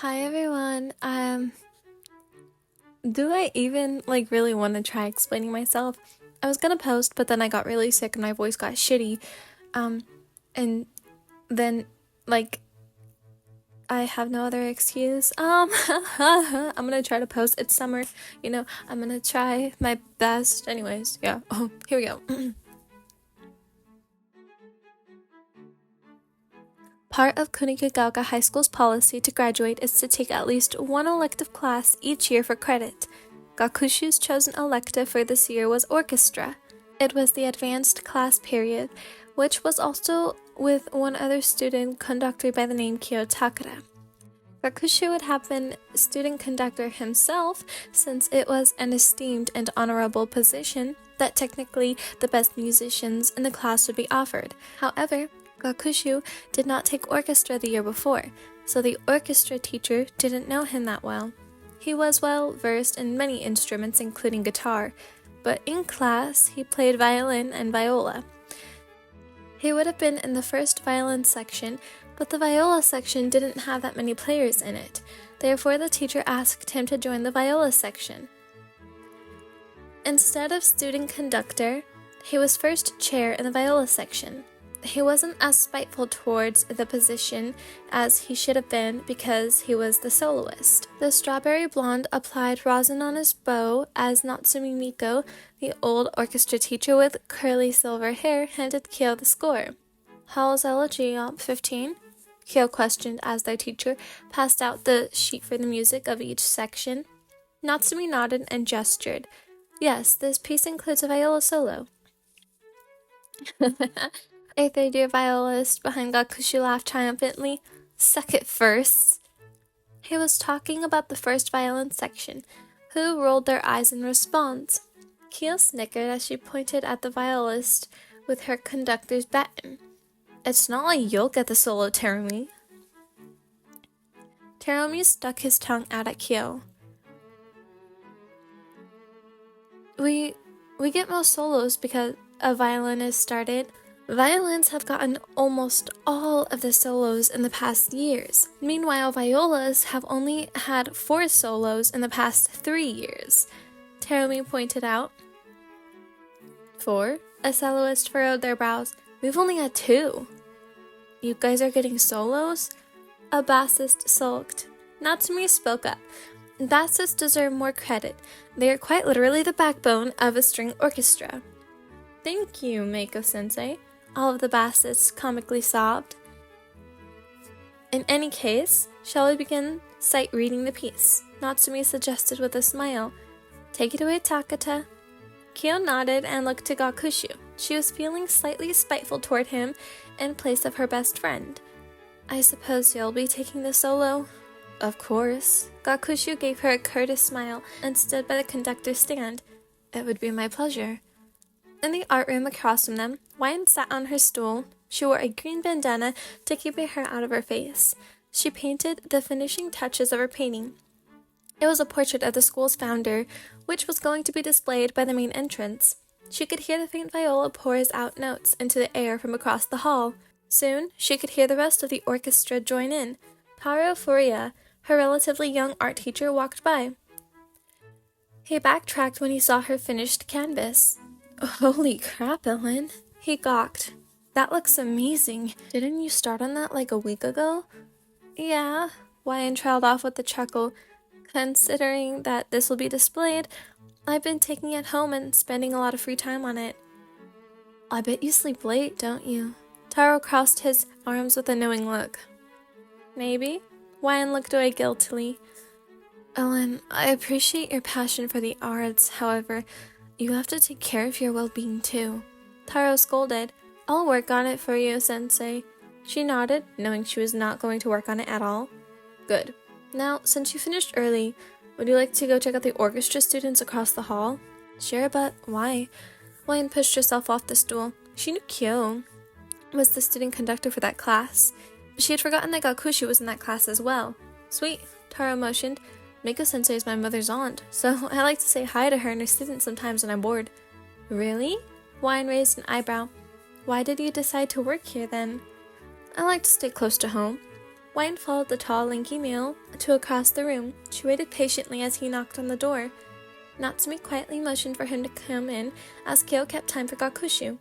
Hi everyone. Do I even really want to try explaining myself? I was gonna post, but then I got really sick and my voice got shitty. And then I have no other excuse. I'm gonna try to post. It's summer, I'm gonna try my best. Anyways, yeah. Oh, here we go. Part of Kunikugaoka High School's policy to graduate is to take at least one elective class each year for credit. Gakushu's chosen elective for this year was Orchestra. It was the advanced class period, which was also with one other student conductor by the name Cᴇʟᴘ. Gakushu would have been student conductor himself since it was an esteemed and honorable position that technically the best musicians in the class would be offered. However, Gakushu did not take orchestra the year before, so the orchestra teacher didn't know him that well. He was well versed in many instruments including guitar, but in class he played violin and viola. He would have been in the first violin section, but the viola section didn't have that many players in it. Therefore, the teacher asked him to join the viola section. Instead of student conductor, he was first chair in the viola section. He wasn't as spiteful towards the position as he should have been because he was the soloist. The strawberry blonde applied rosin on his bow as Natsumi Miko, the old orchestra teacher with curly silver hair, handed Kyo the score. How's elegy, Op 15? Kyo questioned as their teacher passed out the sheet for the music of each section. Natsumi nodded and gestured. Yes, this piece includes a viola solo. A third-year violist behind Gakushu laughed triumphantly. Suck it first. He was talking about the first violin section, who rolled their eyes in response. Kyo snickered as she pointed at the violist with her conductor's baton. It's not like you'll get the solo, Terumi. Terumi stuck his tongue out at Kyo. We get most solos because a violinist started. Violins have gotten almost all of the solos in the past years. Meanwhile, violas have only had 4 solos in the past 3 years. Terumi pointed out. 4? A soloist furrowed their brows. We've only had 2. You guys are getting solos? A bassist sulked. Natsumi spoke up. Bassists deserve more credit. They are quite literally the backbone of a string orchestra. Thank you, Meiko-sensei. All of the bassists comically sobbed. In any case, shall we begin sight reading the piece? Natsumi suggested with a smile. Take it away, Takata. Kyo nodded and looked to Gakushu. She was feeling slightly spiteful toward him in place of her best friend. I suppose you'll be taking the solo? Of course. Gakushu gave her a courteous smile and stood by the conductor's stand. It would be my pleasure. In the art room across from them, Wyan sat on her stool. She wore a green bandana to keep her hair out of her face. She painted the finishing touches of her painting. It was a portrait of the school's founder, which was going to be displayed by the main entrance. She could hear the faint viola pours out notes into the air from across the hall. Soon, she could hear the rest of the orchestra join in. Taro Furuya, her relatively young art teacher, walked by. He backtracked when he saw her finished canvas. Holy crap, Ellen. He gawked. That looks amazing. Didn't you start on that a week ago? Yeah, Wyan trailed off with a chuckle. Considering that this will be displayed, I've been taking it home and spending a lot of free time on it. I bet you sleep late, don't you? Taro crossed his arms with a knowing look. Maybe. Wyan looked away guiltily. Ellen, I appreciate your passion for the arts, however, you have to take care of your well-being too. Taro scolded. I'll work on it for you, sensei. She nodded, knowing she was not going to work on it at all. Good. Now, since you finished early, would you like to go check out the orchestra students across the hall? Sure, but why? Wyan pushed herself off the stool. She knew Kyo was the student conductor for that class. She had forgotten that Gakushu was in that class as well. Sweet, Taro motioned. Meiko-sensei is my mother's aunt, so I like to say hi to her and her students sometimes when I'm bored. Really? Wyan raised an eyebrow. Why did you decide to work here then? I like to stay close to home. Wine followed the tall, lanky male to across the room. She waited patiently as he knocked on the door. Natsumi quietly motioned for him to come in as Cœï kept time for Gakushu.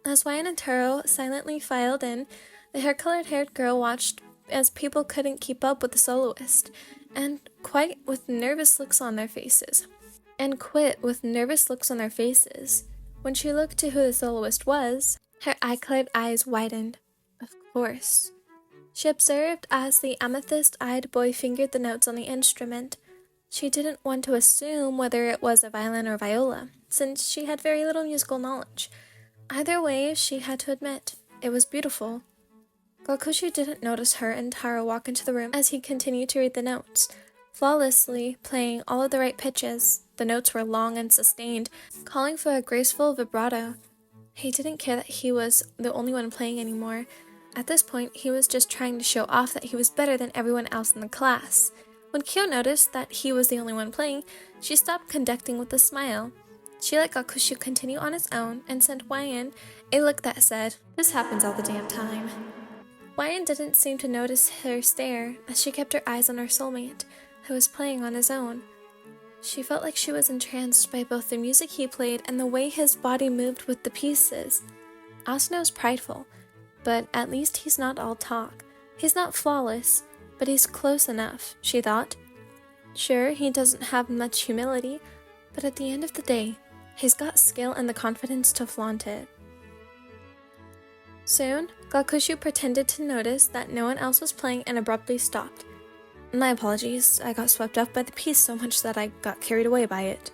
As Wine and Taro silently filed in, the hair-colored-haired girl watched as people couldn't keep up with the soloist, and quit with nervous looks on their faces. When she looked to who the soloist was, her eye-colored eyes widened. Of course. She observed as the amethyst-eyed boy fingered the notes on the instrument. She didn't want to assume whether it was a violin or viola, since she had very little musical knowledge. Either way, she had to admit, it was beautiful. Gakushu didn't notice her and Taro walk into the room as he continued to read the notes, flawlessly playing all of the right pitches. The notes were long and sustained, calling for a graceful vibrato. He didn't care that he was the only one playing anymore. At this point, he was just trying to show off that he was better than everyone else in the class. When Cœï noticed that he was the only one playing, she stopped conducting with a smile. She let Gakushu continue on his own and sent Wyan a look that said, "This happens all the damn time." Wyan didn't seem to notice her stare as she kept her eyes on her soulmate, who was playing on his own. She felt like she was entranced by both the music he played and the way his body moved with the pieces. Asano's prideful, but at least he's not all talk. He's not flawless, but he's close enough, she thought. Sure, he doesn't have much humility, but at the end of the day, he's got skill and the confidence to flaunt it. Soon, Gakushu pretended to notice that no one else was playing and abruptly stopped. "My apologies, I got swept up by the piece so much that I got carried away by it."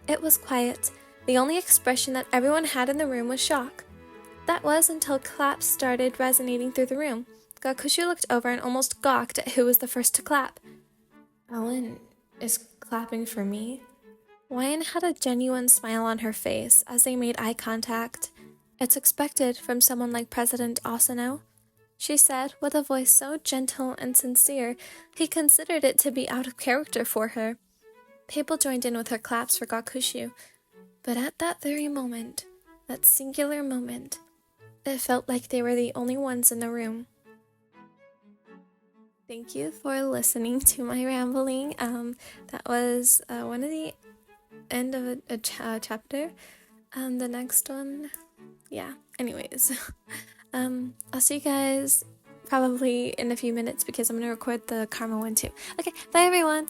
It was quiet. The only expression that everyone had in the room was shock. That was until claps started resonating through the room. Gakushu looked over and almost gawked at who was the first to clap. "Ellen is clapping for me?" Wyan had a genuine smile on her face as they made eye contact. "It's expected from someone like President Asano," she said with a voice so gentle and sincere he considered it to be out of character for her. People joined in with her claps for Gakushu, but at that very moment, that singular moment, it felt like they were the only ones in the room. Thank you for listening to my rambling. That was one of the end of a chapter. The next one, yeah. Anyways, I'll see you guys probably in a few minutes because I'm gonna record the Karma one too. Okay, bye everyone.